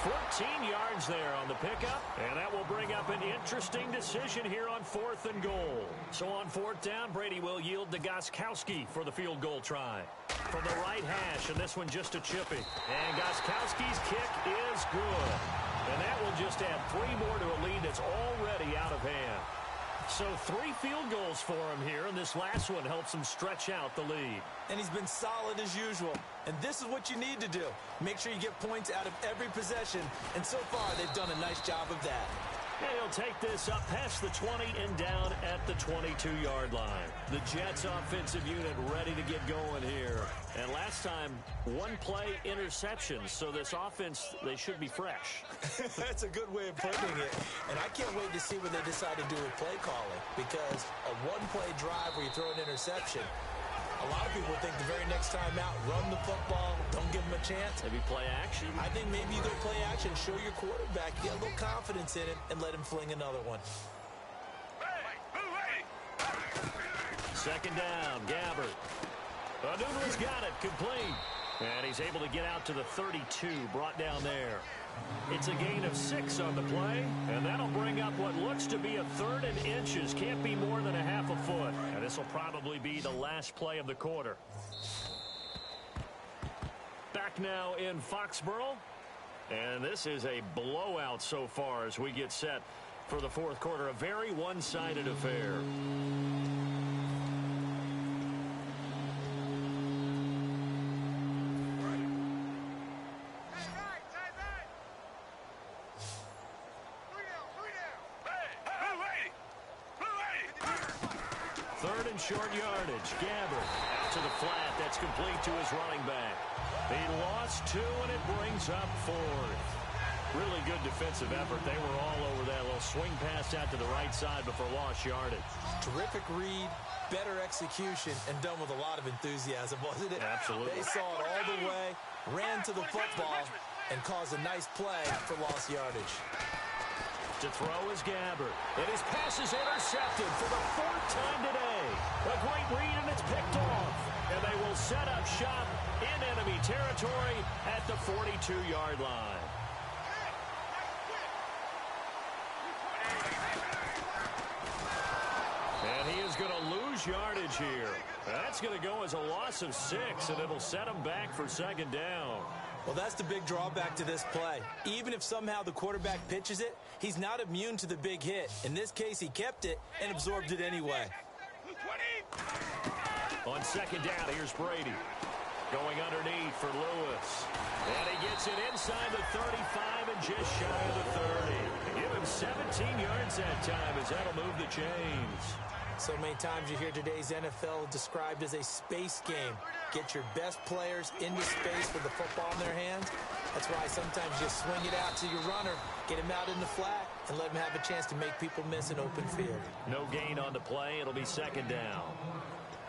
14 yards there on the pickup, and that will bring up an interesting decision here on 4th and goal. So on 4th down, Brady will yield to Gostkowski for the field goal try. From the right hash, and this one just a chippy. And Gostkowski's kick is good. And that will just add 3 more to a lead that's already out of hand. So 3 field goals for him here, and this last one helps him stretch out the lead. And he's been solid as usual. And this is what you need to do. Make sure you get points out of every possession. And so far, they've done a nice job of that. And he'll take this up past the 20 and down at the 22-yard line. The Jets offensive unit ready to get going here. And last time, 1 play interception. So this offense, they should be fresh. That's a good way of putting it. And I can't wait to see what they decide to do with play calling. Because a 1-play drive where you throw an interception, a lot of people think the very next time out, run the football, don't give them a chance. Maybe play action? I think maybe you go play action, show your quarterback, get a little confidence in it, and let him fling another one. Second down, Gabbert. Anunu's got it, complete. And he's able to get out to the 32, brought down there. It's a gain of 6 on the play, and that'll bring up what looks to be a 3rd and inches. Can't be more than a half a foot. And this will probably be the last play of the quarter. Back now in Foxborough. And this is a blowout so far as we get set for the 4th quarter. A very one-sided affair. Short yardage. Gabbert out to the flat. That's complete to his running back. He lost 2, and it brings up 4th. Really good defensive effort. They were all over that little swing pass out to the right side before lost yardage. Terrific read, better execution, and done with a lot of enthusiasm, wasn't it? Absolutely. They saw it all the way, ran to the football, and caused a nice play for lost yardage. To throw is Gabbert. And his pass is intercepted for the 4th time today. A great read, and it's picked off. And they will set up shop in enemy territory at the 42-yard line. And he is going to lose yardage here. That's going to go as a loss of 6, and it'll set him back for 2nd down. Well, that's the big drawback to this play. Even if somehow the quarterback pitches it, he's not immune to the big hit. In this case, he kept it and absorbed it anyway. On 2nd down, here's Brady. Going underneath for Lewis. And he gets it inside the 35 and just shy of the 30. Give him 17 yards that time as that'll move the chains. So many times you hear today's NFL described as a space game. Get your best players into space with the football in their hands. That's why sometimes you swing it out to your runner, get him out in the flat, and let him have a chance to make people miss an open field. No gain on the play. It'll be 2nd down.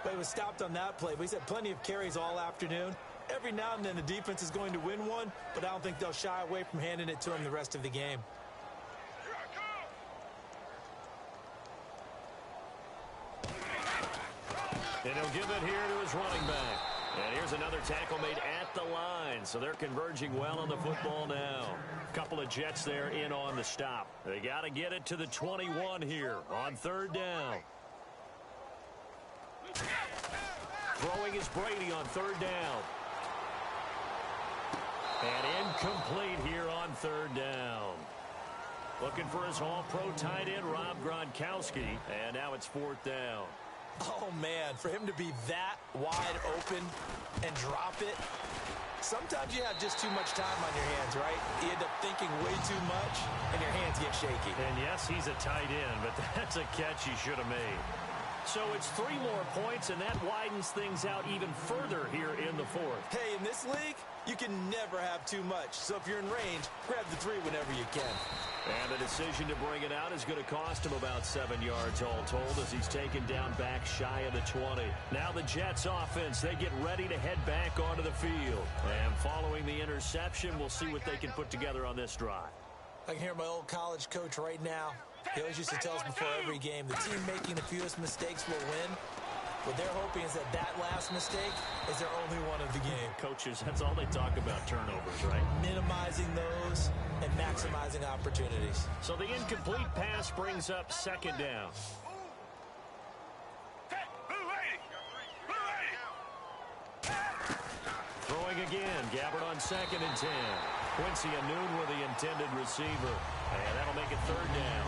But it was stopped on that play. But he's had plenty of carries all afternoon. Every now and then the defense is going to win one, but I don't think they'll shy away from handing it to him the rest of the game. And he'll give it here to his running back. And here's another tackle made at the line. So they're converging well on the football now. Couple of Jets there in on the stop. They got to get it to the 21 here on 3rd down. Throwing is Brady on 3rd down. And incomplete here on 3rd down. Looking for his all-pro tight end, Rob Gronkowski. And now it's 4th down. Oh, man, for him to be that wide open and drop it. Sometimes you have just too much time on your hands, right? You end up thinking way too much, and your hands get shaky. And, yes, he's a tight end, but that's a catch he should have made. So it's 3 more points, and that widens things out even further here in the 4th. Hey, in this league, you can never have too much. So if you're in range, grab the 3 whenever you can. And the decision to bring it out is going to cost him about 7 yards all told as he's taken down back shy of the 20. Now the Jets offense, they get ready to head back onto the field. And following the interception, we'll see what they can put together on this drive. I can hear my old college coach right now. He always used to tell us before every game, the team making the fewest mistakes will win. What they're hoping is that last mistake is their only one of the game. Coaches, that's all they talk about, turnovers, right? Minimizing those and maximizing opportunities. So the incomplete pass brings up second down. Throwing again, Gabbard on 2nd and 10. Quincy Anoon with the intended receiver. And that'll make it third down.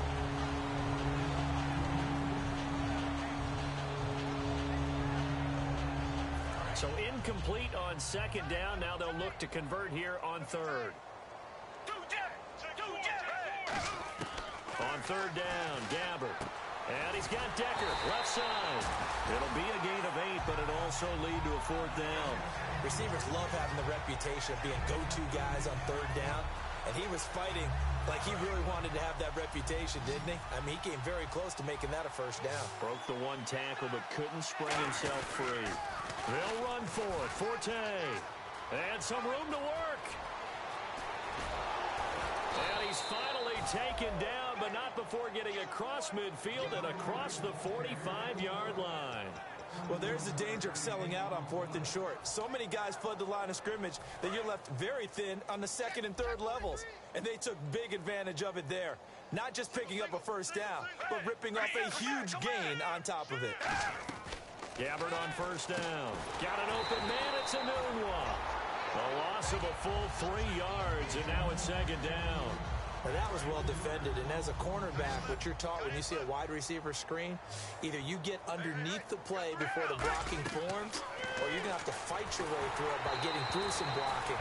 So incomplete on second down. Now they'll look to convert here on third. On third down, Gabbard. And he's got Decker, left side. It'll be a gain of 8, but it'll also lead to a fourth down. Receivers love having the reputation of being go-to guys on third down. And he was fighting like he really wanted to have that reputation, didn't he? I mean, he came very close to making that a first down. Broke the one tackle, but couldn't spring himself free. They'll run for it. Forte. And some room to work. And he's finally taken down, but not before getting across midfield and across the 45-yard line. Well, there's the danger of selling out on 4th and short. So many guys flood the line of scrimmage that you're left very thin on the 2nd and 3rd levels. And they took big advantage of it there. Not just picking up a first down, but ripping off a huge gain on top of it. Gabbard on first down. Got an open man. It's Anunwa. A loss of a full 3 yards, and now it's second down. Now that was well defended, and as a cornerback, what you're taught when you see a wide receiver screen, either you get underneath the play before the blocking forms, or you're going to have to fight your way through it by getting through some blocking.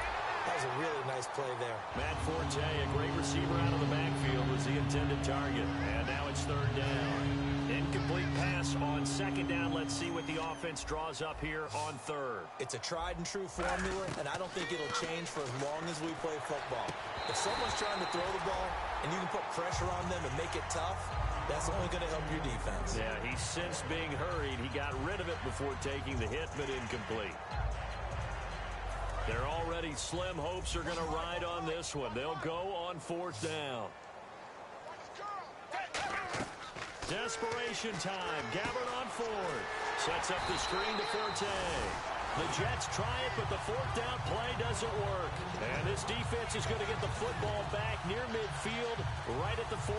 That was a really nice play there. Matt Forte, a great receiver out of the backfield, was the intended target. And now it's third down. Incomplete pass on second down. Let's see what the offense draws up here on third. It's a tried-and-true formula, and I don't think it'll change for as long as we play football. If someone's trying to throw the ball and you can put pressure on them and make it tough, that's only going to help your defense. Yeah, he's since being hurried. He got rid of it before taking the hit, but incomplete. They're already slim hopes are going to ride on this one. They'll go on fourth down. Desperation time. Gabbard on fourth. Sets up the screen to Forte. The Jets try it, but the fourth down play doesn't work. And this defense is going to get the football back near midfield, right at the 48.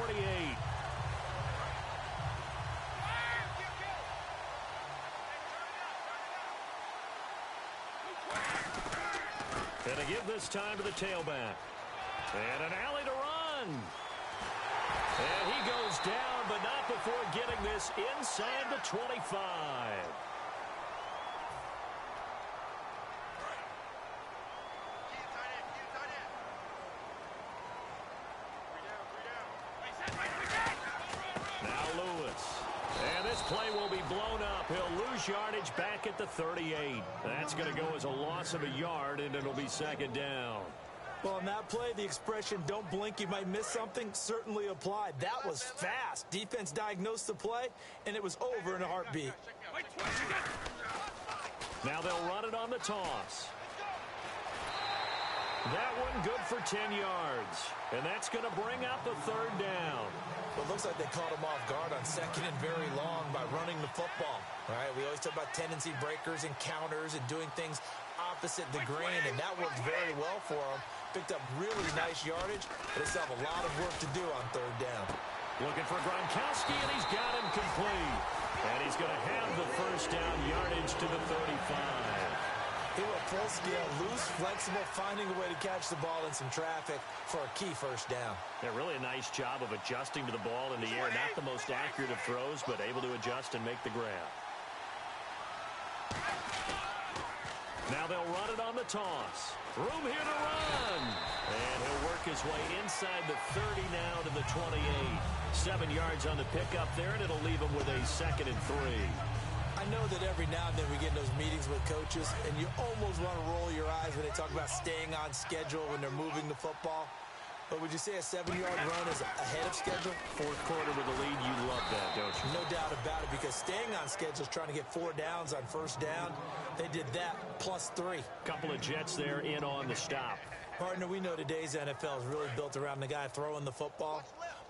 And to give this time to the tailback. And an alley to run. And he goes down, but not before getting this inside the 25. Now Lewis. And this play will be blown up. He'll lose yardage back at the 38. That's going to go as a loss of a yard, and it'll be second down. Well, in that play, the expression, don't blink, you might miss something, certainly applied. That was fast. Defense diagnosed the play, and it was over in a heartbeat. Now they'll run it on the toss. That one good for 10 yards. And that's going to bring up the third down. Well, it looks like they caught him off guard on second and very long by running the football. All right, we always talk about tendency breakers and counters and doing things opposite the grain, and that worked very well for him. Picked up really nice yardage, but they still have a lot of work to do on third down. Looking for Gronkowski, and he's got him complete. And he's going to have the first down yardage to the 35. He went full scale, loose, flexible, finding a way to catch the ball in some traffic for a key first down. Yeah, really a nice job of adjusting to the ball in the air. Not the most accurate of throws, but able to adjust and make the grab. Now they'll run it on the toss. Room here to run. And he'll work his way inside the 30 now to the 28. 7 yards on the pickup there, and it'll leave him with a 2nd and 3. I know that every now and then we get in those meetings with coaches, and you almost want to roll your eyes when they talk about staying on schedule when they're moving the football. But would you say a 7-yard run is ahead of schedule? Fourth quarter with a lead, you love that, don't you? No doubt about it, because staying on schedule is trying to get 4 downs on first down. They did that plus 3. Couple of Jets there in on the stop. Partner, we know today's NFL is really built around the guy throwing the football.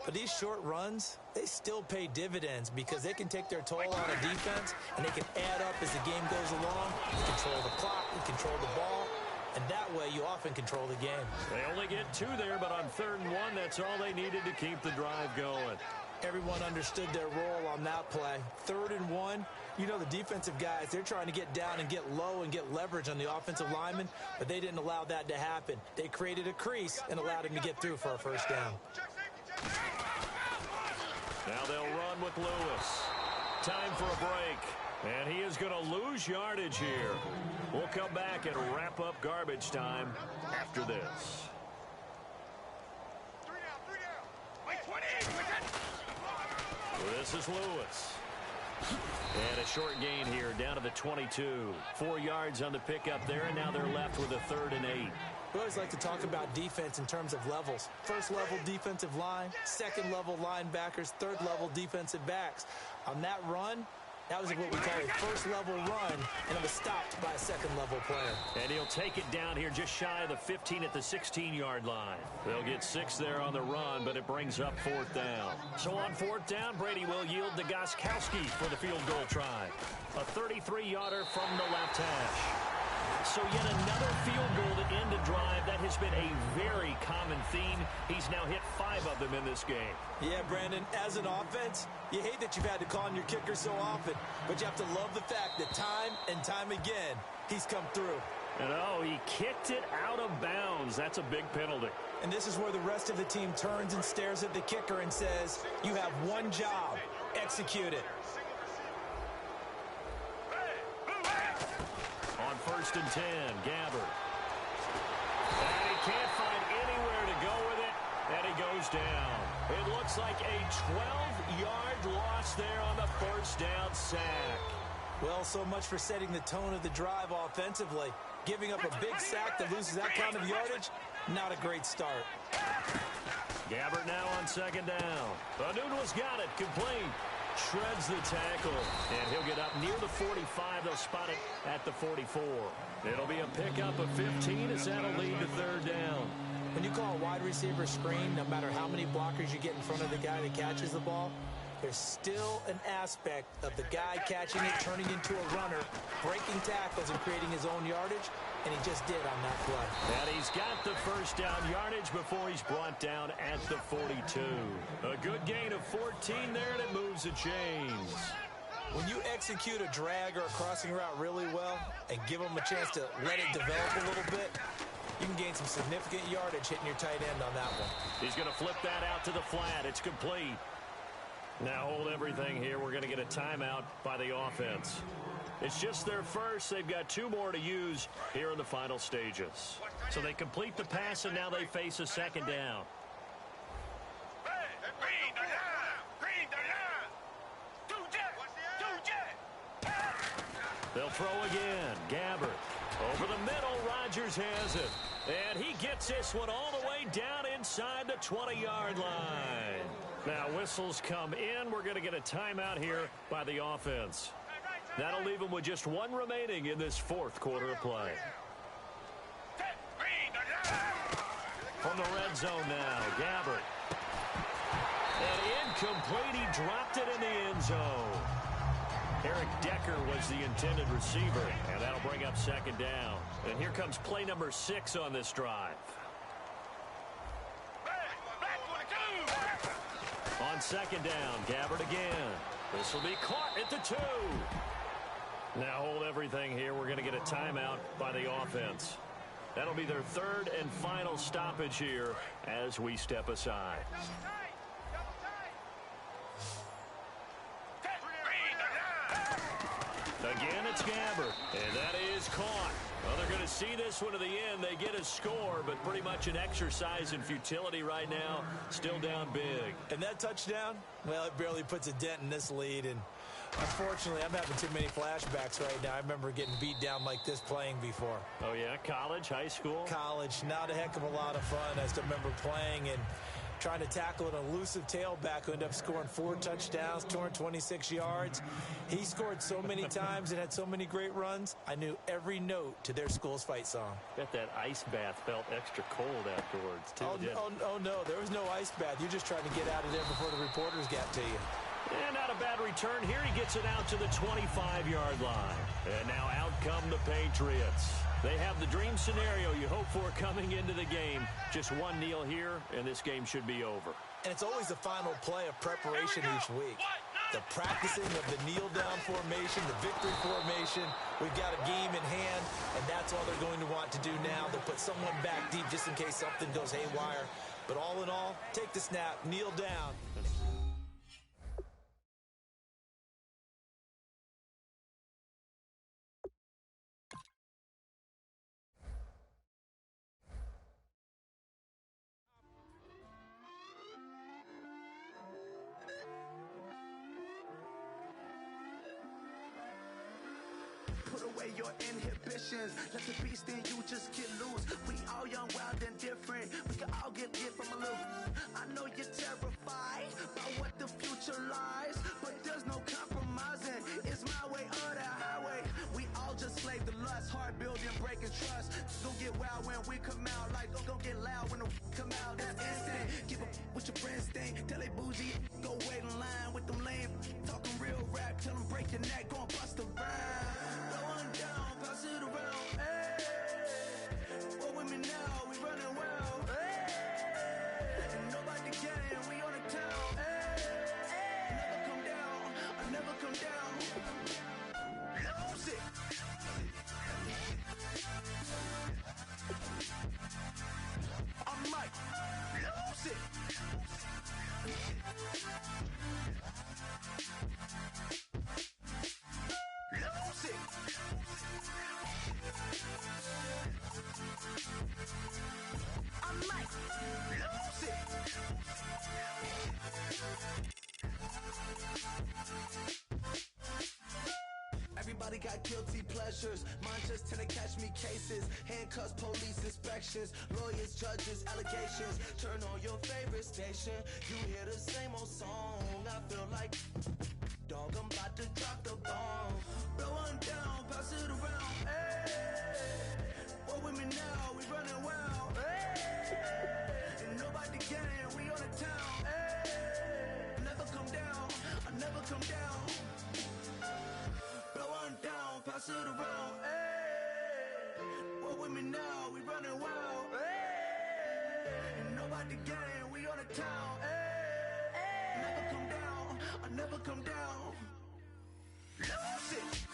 But these short runs, they still pay dividends because they can take their toll on a defense and they can add up as the game goes along. You control the clock, you control the ball, and that way you often control the game. They only get 2 there, but on 3rd and 1, that's all they needed to keep the drive going. Everyone understood their role on that play. 3rd and 1, you know the defensive guys, they're trying to get down and get low and get leverage on the offensive lineman, but they didn't allow that to happen. They created a crease and allowed him to get through for a first down. Now they'll run with Lewis. Time for a break. And he is going to lose yardage here. We'll come back and wrap up garbage time after this. 3 down. Wait, 20. This is Lewis. And a short gain here down to the 22. 4 yards on the pickup there, and now they're left with a 3rd and 8. We always like to talk about defense in terms of levels. 1st level defensive line, 2nd level linebackers, 3rd level defensive backs. On that run, that was what we call a 1st level run, and it was stopped by a 2nd level player. And he'll take it down here just shy of the 15 at the 16-yard line. They'll get 6 there on the run, but it brings up 4th down. So on 4th down, Brady will yield to Gostkowski for the field goal try. A 33-yarder from the left hash. So yet another field goal to end a drive. That has been a very common theme. He's now hit 5 of them in this game. Yeah, Brandon, as an offense, you hate that you've had to call on your kicker so often, but you have to love the fact that time and time again, he's come through. And he kicked it out of bounds. That's a big penalty. And this is where the rest of the team turns and stares at the kicker and says, you have one job, execute it. On 1st and 10, Gabbert. And he can't find anywhere to go with it, and he goes down. It looks like a 12-yard loss there on the 1st down sack. Well, so much for setting the tone of the drive offensively. Giving up a big sack that loses that kind of yardage, not a great start. Gabbert now on 2nd down. Anunwa's got it, complete. Shreds the tackle, and he'll get up near the 45. They'll spot it at the 44. It'll be a pickup of 15 as that'll lead to 3rd down. When you call a wide receiver screen, no matter how many blockers you get in front of the guy that catches the ball, there's still an aspect of the guy catching it, turning into a runner, breaking tackles and creating his own yardage, and he just did on that play. And he's got the 1st down yardage before he's brought down at the 42. A good gain of 14 there, and it moves the chains. When you execute a drag or a crossing route really well and give them a chance to let it develop a little bit, you can gain some significant yardage hitting your tight end on that one. He's going to flip that out to the flat. It's complete. Now hold everything here. We're going to get a timeout by the offense. It's just their first. They've got 2 more to use here in the final stages. So they complete the pass, and now they face a 2nd down. They'll throw again. Gabbert over the middle. Rodgers has it. And he gets this one all the way down inside the 20-yard line. Now whistles come in. We're going to get a timeout here by the offense. That'll leave them with just 1 remaining in this 4th quarter of play. From the red zone now, Gabbert. And incomplete. He dropped it in the end zone. Eric Decker was the intended receiver, and that'll bring up 2nd down. And here comes play number 6 on this drive. On 2nd down, Gabbert again. This will be caught at the 2. Now hold everything here. We're going to get a timeout by the offense. That'll be their 3rd and final stoppage here as we step aside. Again, it's Gabbert, and that is caught. Well, they're going to see this one to the end. They get a score, but pretty much an exercise in futility right now. Still down big. And that touchdown, well, it barely puts a dent in this lead. And unfortunately, I'm having too many flashbacks right now. I remember getting beat down like this playing before. Oh, yeah? College, high school? College. Not a heck of a lot of fun. I still remember playing and trying to tackle an elusive tailback who ended up scoring 4 touchdowns, 226 yards. He scored so many times and had so many great runs, I knew every note to their school's fight song. Bet that ice bath felt extra cold afterwards, too. Oh, no, there was no ice bath. You're just trying to get out of there before the reporters got to you. And not a bad return here. He gets it out to the 25-yard line. And now out come the Patriots. They have the dream scenario you hope for coming into the game. Just one kneel here, and this game should be over. And it's always the final play of preparation each week. The practicing of the kneel-down formation, the victory formation. We've got a game in hand, and that's all they're going to want to do now. They'll put someone back deep just in case something goes haywire. But all in all, take the snap, kneel down. Put away your inhibitions. Let the beast in you just get loose. We all young, wild, and different. We can all get lit from a little. I know you're terrified by what the future lies, but there's no compromising. It's my way or the highway. We all just slave the lust, hard building, breaking trust. Don't get wild when we come out. Like don't get loud when the come out. That's instant. Give up what your friends think. Tell they bougie, go wait in line with them lame. Talking real rap, tell them break your neck, gon' bust a rhyme. Down, pass it around, hey. What with me now, we running wild, hey. And nobody can, we on the town, hey. Never come down, I never come down. Lose it. I'm Mike, lose it. Lose it. I might lose it. Everybody got guilty pleasures. Mine just tend to catch me cases. Handcuffs, police inspections, lawyers, judges, allegations. Turn on your favorite station. You hear the same old song. I feel like dog, I'm about to drop the bomb. Blow one down, pass it around. Hey, what with me now? We running wild. Hey, and nobody can. We on the town. Hey, never come down. I never come down. Blow one down, pass it around. Hey, what with me now? We running wild. Hey, and nobody can. We on the town. Hey, never come down. I never come down. Lose it.